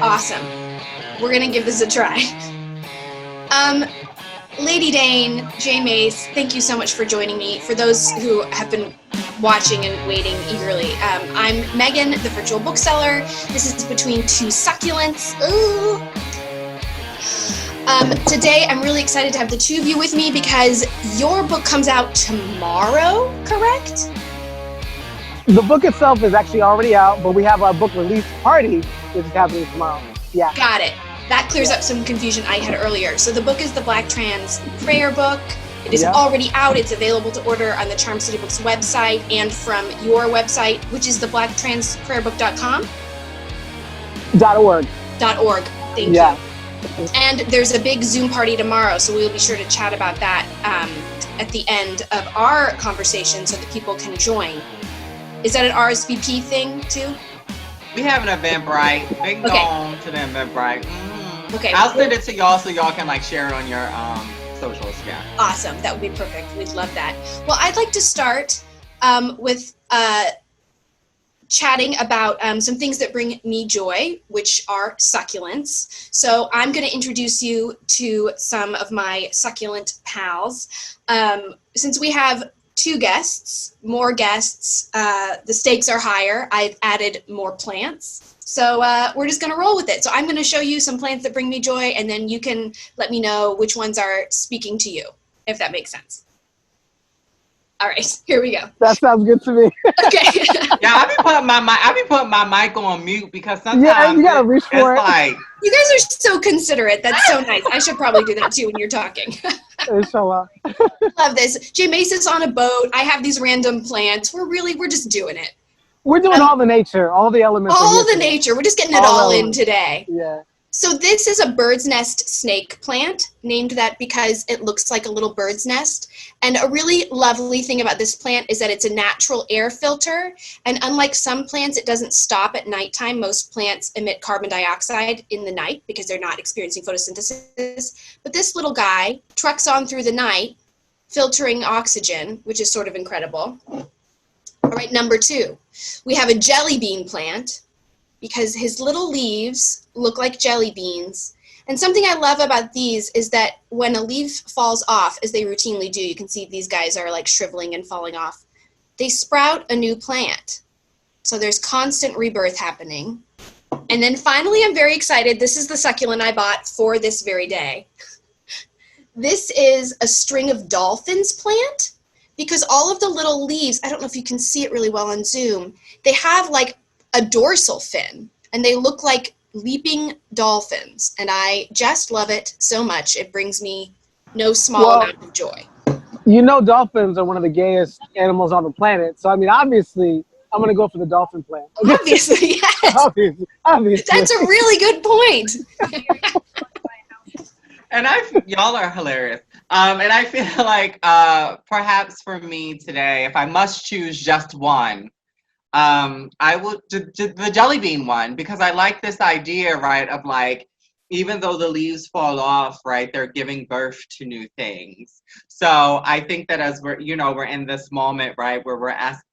Awesome. We're going to give this a try. Lady Dane, Mase, thank you so much for joining me. For those who have been watching and waiting eagerly, I'm Megan, the virtual bookseller. This is Between Two Succulents. Ooh. Today, I'm really excited to have the two of you with me because your book comes out tomorrow, correct? The book itself is actually already out, but we have our book release party, which is happening tomorrow. Yeah. Got it. That clears up some confusion I had earlier. So the book is the Black Trans Prayer Book. It is already out. It's available to order on the Charm City Books website and from your website, which is the blacktransprayerbook.com? .org. .org. Thank you. And there's a big Zoom party tomorrow, so we'll be sure to chat about that at the end of our conversation so that people can join. Is that an RSVP thing too? We have an Eventbrite. They can go on to the Eventbrite. Mm-hmm. Okay. I'll send it to y'all so y'all can share it on your socials. Yeah. Awesome. That would be perfect. We'd love that. Well, I'd like to start with chatting about some things that bring me joy, which are succulents. So I'm going to introduce you to some of my succulent pals. Since we have more guests, the stakes are higher. I've added more plants. So we're just going to roll with it. So I'm going to show you some plants that bring me joy, and then you can let me know which ones are speaking to you, if that makes sense. All right, here we go. That sounds good to me. Okay. Yeah, I be putting my mic on mute because sometimes you gotta reach for it. You guys are so considerate. That's so nice. I should probably do that too when you're talking. Inshallah. Love this. Mase is on a boat. I have these random plants. We're just doing it. We're doing all the nature, all the elements. All the nature. We're just getting it all in today. Yeah. So this is a bird's nest snake plant, named that because it looks like a little bird's nest. And a really lovely thing about this plant is that it's a natural air filter. And unlike some plants, it doesn't stop at nighttime. Most plants emit carbon dioxide in the night because they're not experiencing photosynthesis. But this little guy trucks on through the night, filtering oxygen, which is sort of incredible. All right, number 2, we have a jelly bean plant, because his little leaves look like jelly beans. And something I love about these is that when a leaf falls off, as they routinely do, you can see these guys are like shriveling and falling off, they sprout a new plant. So there's constant rebirth happening. And then finally, I'm very excited. This is the succulent I bought for this very day. This is a string of dolphins plant, because all of the little leaves, I don't know if you can see it really well on Zoom, they have like a dorsal fin, and they look like leaping dolphins, and I just love it so much. It brings me no small amount of joy. You know, dolphins are one of the gayest animals on the planet, so I mean, obviously, I'm going to go for the dolphin plant. Obviously, yes. Obviously. That's a really good point. And y'all are hilarious. And I feel like perhaps for me today, if I must choose just one, I will the jelly bean one, because I like this idea, right, of even though the leaves fall off, right, they're giving birth to new things. So I think that as we're in this moment, right, where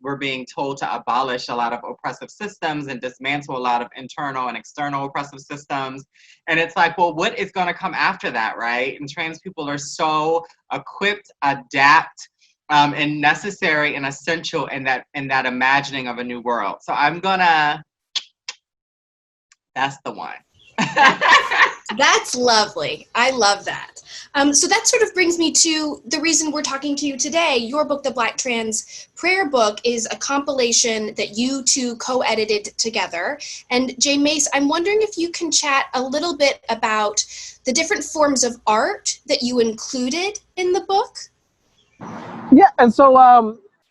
we're being told to abolish a lot of oppressive systems and dismantle a lot of internal and external oppressive systems. And it's like, well, what is going to come after that, right? And trans people are so equipped, adapt, and necessary and essential in that imagining of a new world. So that's the one. That's lovely. I love that. So that sort of brings me to the reason we're talking to you today. Your book, The Black Trans Prayer Book, is a compilation that you two co-edited together. And Mase, I'm wondering if you can chat a little bit about the different forms of art that you included in the book. Yeah, and so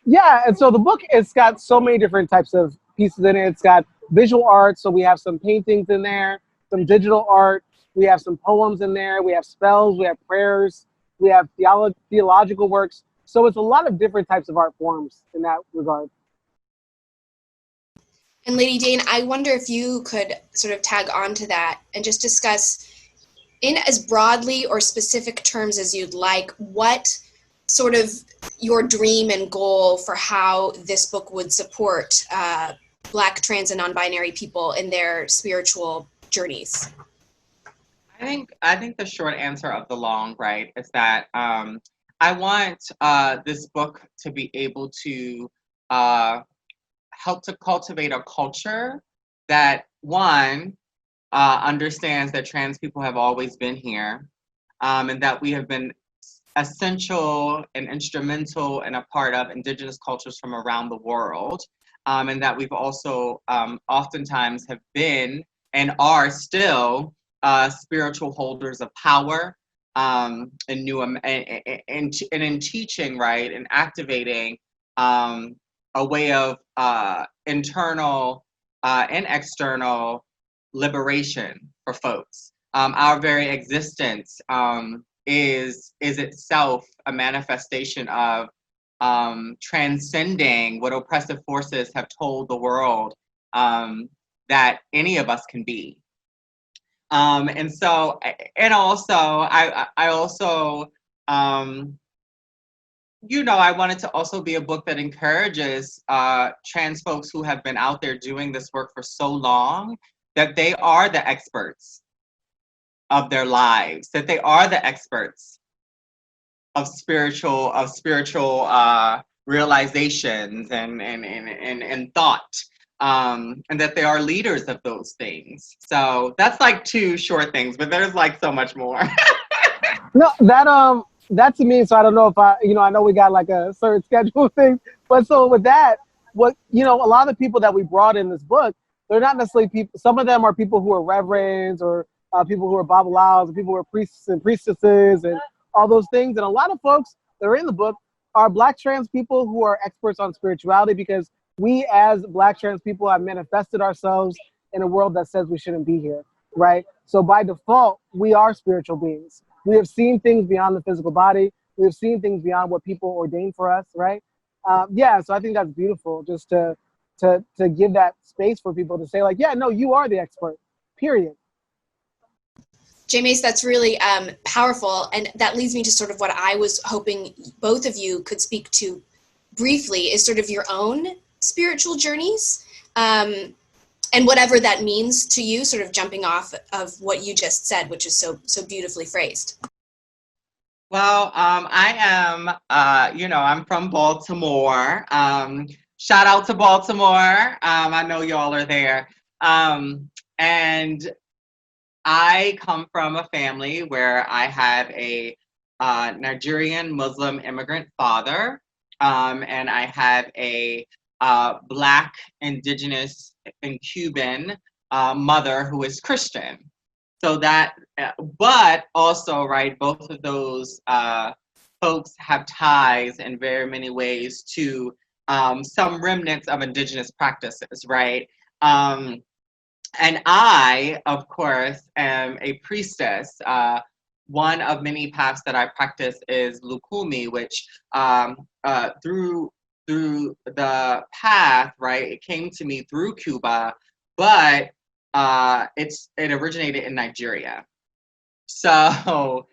the book, it's got so many different types of pieces in it. It's got visual art, so we have some paintings in there, some digital art, we have some poems in there, we have spells, we have prayers, we have theological works. So it's a lot of different types of art forms in that regard. And Lady Dane, I wonder if you could sort of tag on to that and just discuss in as broadly or specific terms as you'd like, what sort of your dream and goal for how this book would support Black, trans, and non-binary people in their spiritual journeys? I think the short answer of the long, right, is that I want this book to be able to help to cultivate a culture that, one, understands that trans people have always been here, and that we have been essential and instrumental and a part of indigenous cultures from around the world, and that we've also oftentimes have been and are still spiritual holders of power, and in teaching, right, and activating a way of internal and external liberation for folks. Our very existence is itself a manifestation of transcending what oppressive forces have told the world that any of us can be. And so, and also, I also, you know, I wanted to also be a book that encourages trans folks who have been out there doing this work for so long, that they are the experts of their lives, that they are the experts of spiritual realizations and thought, and that they are leaders of those things. So that's like two short things, but there's like so much more. No, that to me, so I don't know if I know we got like a certain schedule thing, but so with that, what, a lot of the people that we brought in this book, they're not necessarily people, some of them are people who are reverends or people who are babalaos, people who are priests and priestesses and all those things. And a lot of folks that are in the book are Black trans people who are experts on spirituality, because we as Black trans people have manifested ourselves in a world that says we shouldn't be here, right? So by default, we are spiritual beings. We have seen things beyond the physical body. We have seen things beyond what people ordain for us, right? So I think that's beautiful, just to give that space for people to say, like, yeah, no, you are the expert, period. Mase, that's really powerful. And that leads me to sort of what I was hoping both of you could speak to briefly, is sort of your own spiritual journeys, and whatever that means to you, sort of jumping off of what you just said, which is so beautifully phrased. Well, I am, I'm from Baltimore. Shout out to Baltimore. I know y'all are there. And I come from a family where I have a Nigerian Muslim immigrant father, and I have a Black, Indigenous, and Cuban mother who is Christian. So that, but also, right, both of those folks have ties in very many ways to some remnants of Indigenous practices, right? And I, of course, am a priestess. One of many paths that I practice is Lukumi, which through the path, right, it came to me through Cuba, but it originated in Nigeria. So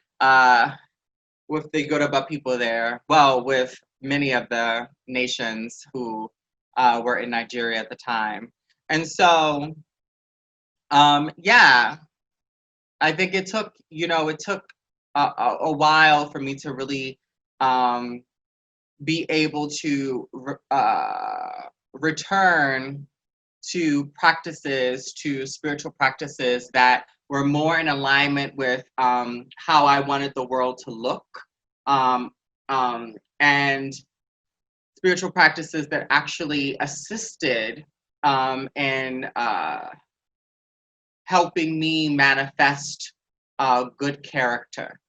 with the Yoruba people there, well, with many of the nations who were in Nigeria at the time. And so, I think it took a while for me to really be able to return to spiritual practices that were more in alignment with how I wanted the world to look, and spiritual practices that actually assisted in helping me manifest good character.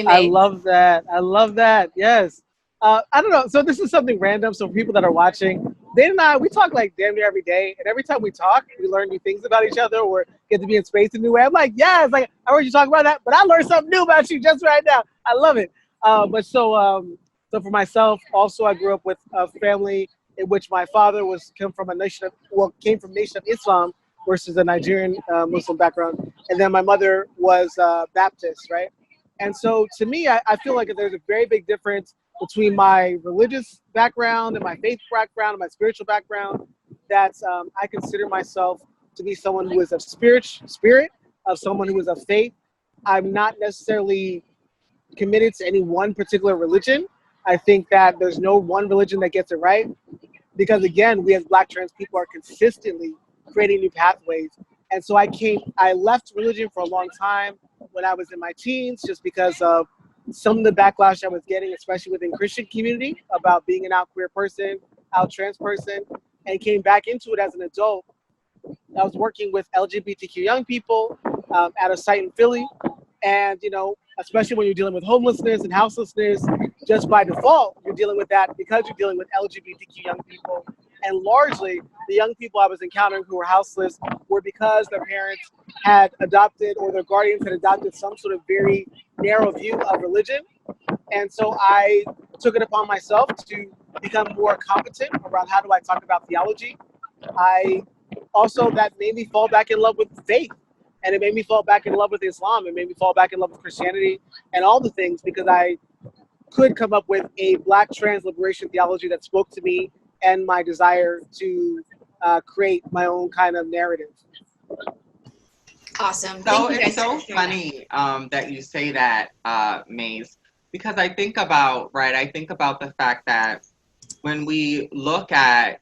I love that. Yes. I don't know. So this is something random. So for people that are watching, Dane and I, we talk like damn near every day. And every time we talk, we learn new things about each other or get to be in space in a new way. I'm like, yeah, it's like, I heard you talk about that, but I learned something new about you just right now. I love it. So for myself, also, I grew up with a family in which my father came from Nation of Islam versus a Nigerian Muslim background. And then my mother was Baptist, right? And so to me, I feel like there's a very big difference between my religious background and my faith background and my spiritual background. that I consider myself to be someone who is of spirit, of someone who is of faith. I'm not necessarily committed to any one particular religion. I think that there's no one religion that gets it right, because again, we as Black trans people are consistently creating new pathways. And so I left religion for a long time when I was in my teens, just because of some of the backlash I was getting, especially within Christian community, about being an out queer person, out trans person, and came back into it as an adult. I was working with LGBTQ young people at a site in Philly. And, especially when you're dealing with homelessness and houselessness, just by default, you're dealing with that because you're dealing with LGBTQ young people. And largely, the young people I was encountering who were houseless were because their parents had adopted, or their guardians had adopted, some sort of very narrow view of religion. And so I took it upon myself to become more competent around how do I talk about theology. That made me fall back in love with faith. And it made me fall back in love with Islam. It made me fall back in love with Christianity and all the things, because I could come up with a Black trans liberation theology that spoke to me and my desire to create my own kind of narrative. Awesome. So it's so funny that you say that, Mase, because I think about the fact that when we look at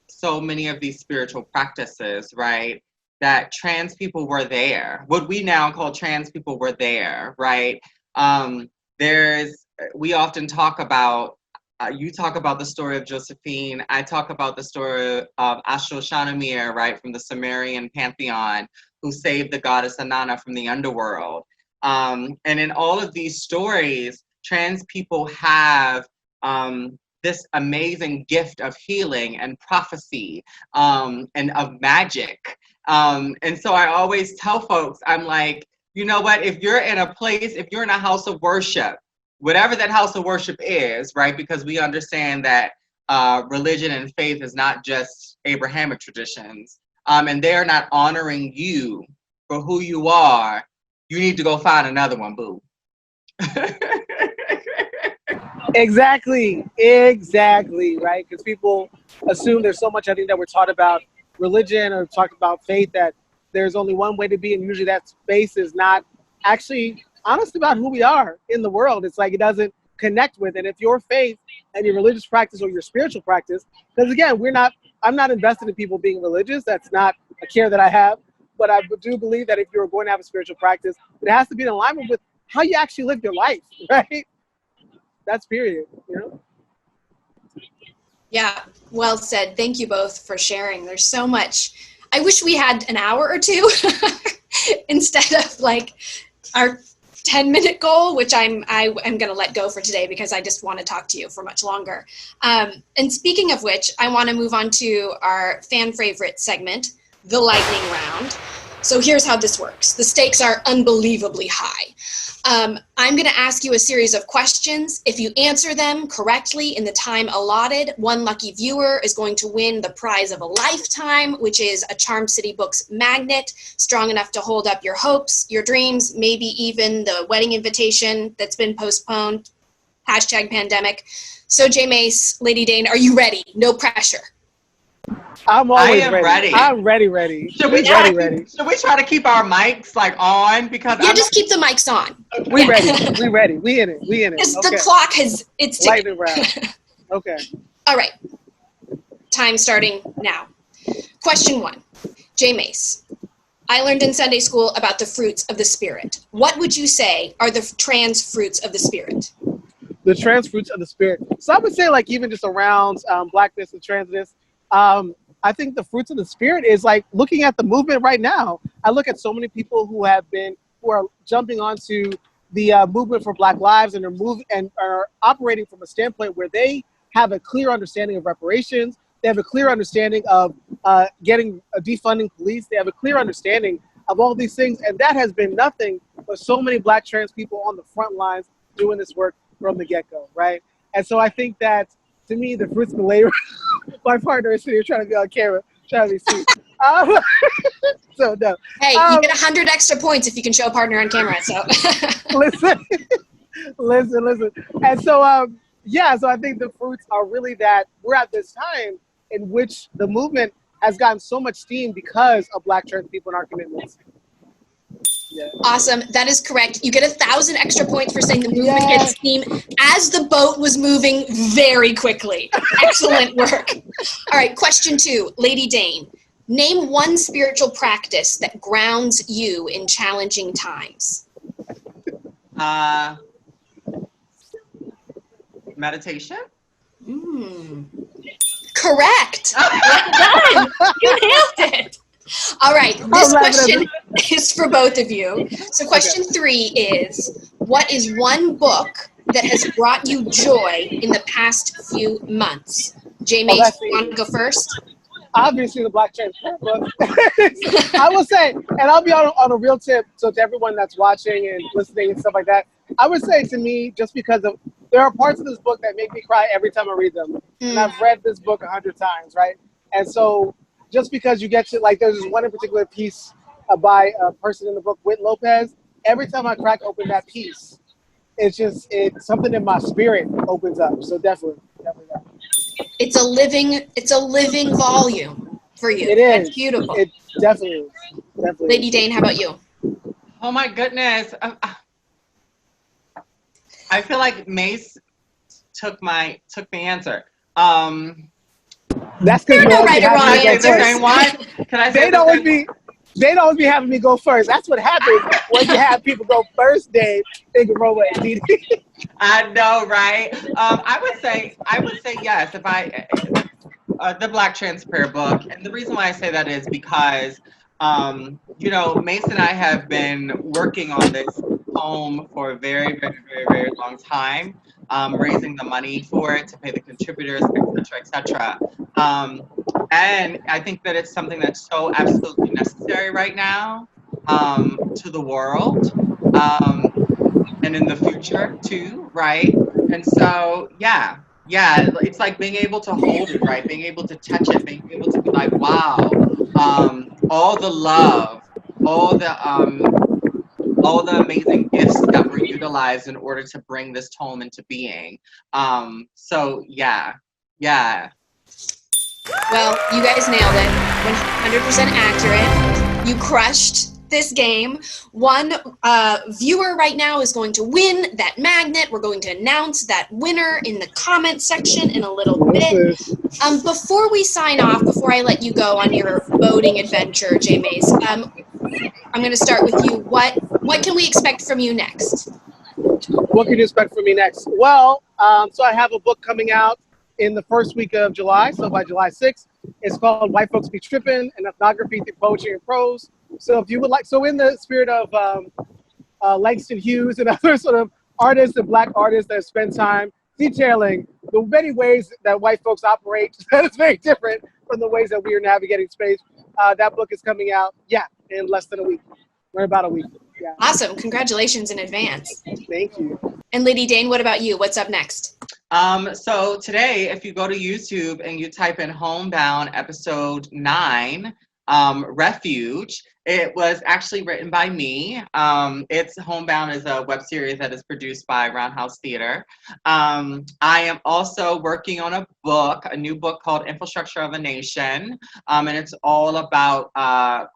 so many of these spiritual practices, right, that trans people were there. What we now call trans people were there, right? We often talk about, you talk about the story of Josephine, I talk about the story of Ashur-Shanamir, right, from the Sumerian pantheon, who saved the goddess Inanna from the underworld. And in all of these stories, trans people have this amazing gift of healing and prophecy and of magic. And so I always tell folks, I'm like, you know what, if you're in a house of worship, whatever that house of worship is, right? Because we understand that religion and faith is not just Abrahamic traditions, and they're not honoring you for who you are, you need to go find another one, boo. Exactly, right? Because people assume there's so much, I think, that we're taught about religion or talk about faith, that there's only one way to be, and usually that space is not actually honest about who we are in the world. It's like it doesn't connect with it. If your faith and your religious practice or your spiritual practice, because again, I'm not invested in people being religious. That's not a care that I have. But I do believe that if you're going to have a spiritual practice, it has to be in alignment with how you actually live your life, right? That's period, Yeah, well said. Thank you both for sharing. There's so much. I wish we had an hour or two instead of like our 10-minute goal, which I'm going to let go for today because I just want to talk to you for much longer. And speaking of which, I want to move on to our fan favorite segment, the lightning round. So here's how this works. The stakes are unbelievably high. I'm going to ask you a series of questions. If you answer them correctly in the time allotted, one lucky viewer is going to win the prize of a lifetime, which is a Charm City Books magnet, strong enough to hold up your hopes, your dreams, maybe even the wedding invitation that's been postponed, #pandemic. So J Mase, Lady Dane, are you ready? No pressure. I'm always ready. I'm ready. Should we try to keep our mics like on? Because just keep the mics on. We ready. We in it. Okay. The clock it's ticking. Lightning round. Okay. All right. Time starting now. Question 1. J Mase, I learned in Sunday school about the fruits of the Spirit. What would you say are the trans fruits of the Spirit? The trans fruits of the Spirit. So I would say, like, even just around Blackness and transness, I think the fruits of the Spirit is like looking at the movement right now. I look at so many people who are jumping onto the movement for Black lives and are operating from a standpoint where they have a clear understanding of reparations. They have a clear understanding of defunding police. They have a clear understanding of all these things. And that has been nothing but so many Black trans people on the front lines doing this work from the get-go, right? And so I think that, to me, the fruits of the labor, my partner is sitting here trying to be on camera, trying to be sweet. So no. Hey, you get 100 extra points if you can show a partner on camera. So listen. And so so I think the fruits are really that we're at this time in which the movement has gotten so much steam because of Black trans people and our commitments. Yeah. Awesome. That is correct. You get 1,000 extra points for saying the movement gets steam as the boat was moving very quickly. Excellent work. All right, question 2, Lady Dane. Name one spiritual practice that grounds you in challenging times. Meditation? Correct. Well done. You nailed it. All right, this question is for both of you. So question 3 is, what is one book that has brought you joy in the past few months? Jamie, you want to go first? Obviously, the Black trans book. I will say, and I'll be on a real tip, so to everyone that's watching and listening and stuff like that, I would say to me, just because of, there are parts of this book that make me cry every time I read them. And I've read this book 100 times, right? And so just because you get to, like, there's this one in particular piece by a person in the book, Whit Lopez. Every time I crack open that piece, it's something in my spirit opens up. So definitely that. It's a living volume for you. It is. That's beautiful. It definitely is. Definitely. Lady Dane, how about you? Oh my goodness. I feel like Mase took the answer. That's because you always have wrong me go answers. first. Can I say They'd always be having me go first. That's what happens when you have people go first, Dave, Figueroa, and Edidi. I know, right? I would say yes. If the Black Trans Prayer book, and the reason why I say that is because, Mase and I have been working on this poem for a very, very, very, very long time, raising the money for it to pay the contributors, et cetera. And I think that it's something that's so absolutely necessary right now to the world. And in the future too, right? And so, yeah, it's like being able to hold it, right? Being able to touch it, being able to be like, wow, all the love, all the amazing gifts that were utilized in order to bring this tome into being. So yeah. Well, you guys nailed it. 100% accurate. You crushed this game. One viewer right now is going to win that magnet. We're going to announce that winner in the comment section in a little bit. Before we sign off, before I let you go on your boating adventure, Mase, I'm going to start with you. What can we expect from you next? What can you expect from me next? Well, so I have a book coming out in the first week of July, so by July 6th. It's called White Folks Be Trippin', an ethnography through poetry and prose. So if you would like, so in the spirit of Langston Hughes and other sort of artists and Black artists that spend time detailing the many ways that white folks operate that is very different from the ways that we are navigating space, that book is coming out, in less than a week, or about a week. Yeah. Awesome. Congratulations in advance. Thank you. And Lady Dane, what about you? What's up next? So today, if you go to YouTube and you type in Homebound episode 9, Refuge, it was actually written by me. It's Homebound is a web series that is produced by Roundhouse Theater. I am also working on a new book called Infrastructure of a Nation. And it's all about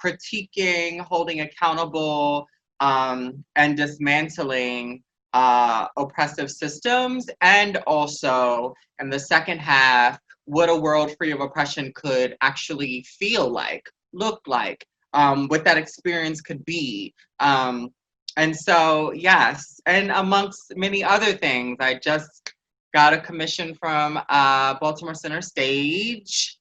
critiquing, holding accountable, and dismantling oppressive systems, and also in the second half, what a world free of oppression could actually feel like, look like, what that experience could be. And so, yes, and amongst many other things, I just got a commission from Baltimore Center Stage,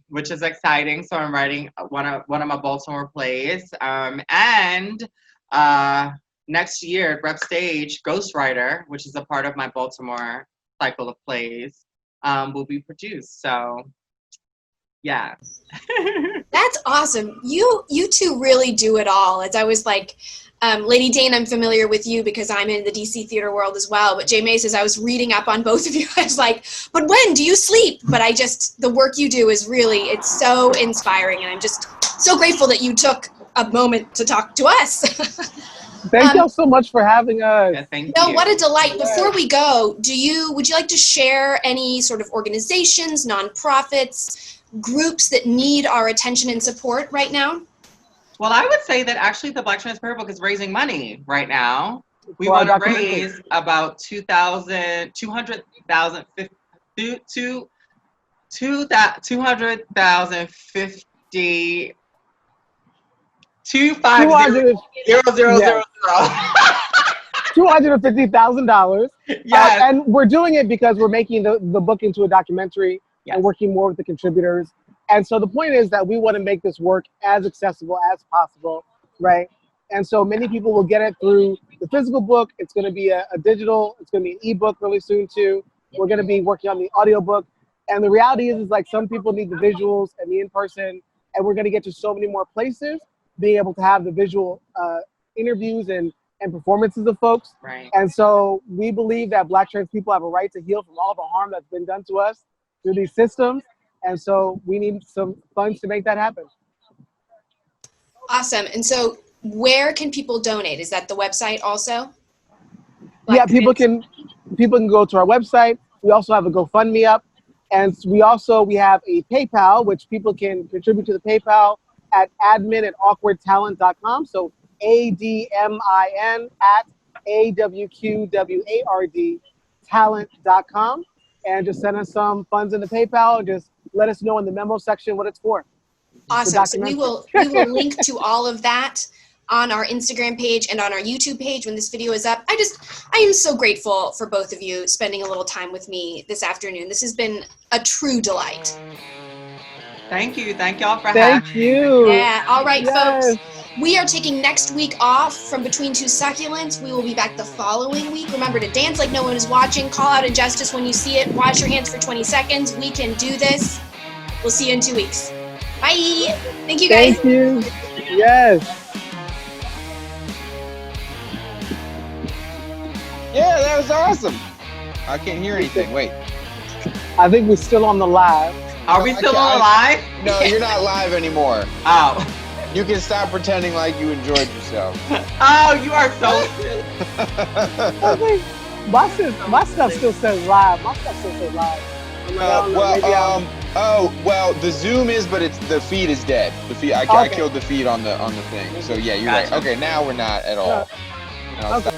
which is exciting. So I'm writing one of my Baltimore plays, and next year at Rep Stage, Ghostwriter, which is a part of my Baltimore cycle of plays, will be produced. So, yeah. That's awesome. You two really do it all. As I was like, Lady Dane, I'm familiar with you because I'm in the DC theater world as well. But Mase, as I was reading up on both of you, I was like, but when do you sleep? But the work you do is really, it's so inspiring. And I'm just so grateful that you took a moment to talk to us. Thank y'all so much for having us. Yeah, thank no, you. what a delight. Before we go, would you like to share any sort of organizations, nonprofits, groups that need our attention and support right now? Well, I would say that actually the Black Trans Prayer Book is raising money right now. We For our want to documentary. raise about 200,050 $250,000. $250,000. Yes. And we're doing it because we're making the book into a documentary and working more with the contributors. And so the point is that we want to make this work as accessible as possible, right? And so many people will get it through the physical book. It's going to be a digital. It's going to be an ebook really soon too. We're going to be working on the audiobook. And the reality is like some people need the visuals and the in-person, and we're going to get to so many more places, being able to have the visual interviews and performances of folks. Right. And so we believe that Black trans people have a right to heal from all the harm that's been done to us through these systems. And so we need some funds to make that happen. Awesome. And so where can people donate? Is that the website also? People can go to our website. We also have a GoFundMe up. And we have a PayPal, which people can contribute to the PayPal at admin@awkwardtalent.com. So ADMIN@AWQWARD talent.com. And just send us some funds in the PayPal and just let us know in the memo section what it's for. Awesome. So we will link to all of that on our Instagram page and on our YouTube page when this video is up. I am so grateful for both of you spending a little time with me this afternoon. This has been a true delight. Thank you. Thank y'all for having me. Thank you. Yeah. All right, folks. We are taking next week off from Between Two Succulents. We will be back the following week. Remember to dance like no one is watching. Call out injustice when you see it. Wash your hands for 20 seconds. We can do this. We'll see you in 2 weeks. Bye. Thank you, guys. Thank you. Yes. Yeah, that was awesome. I can't hear anything. Wait. I think we're still on the live. Are we still on live? No, you're not live anymore. Oh. You can stop pretending like you enjoyed yourself. Oh, you are so I think my stuff still says live. My stuff still says live. Well, the Zoom is, but the feed is dead. The feed, I killed the feed on the thing. So yeah, you're right. Okay, now we're not at all. Okay.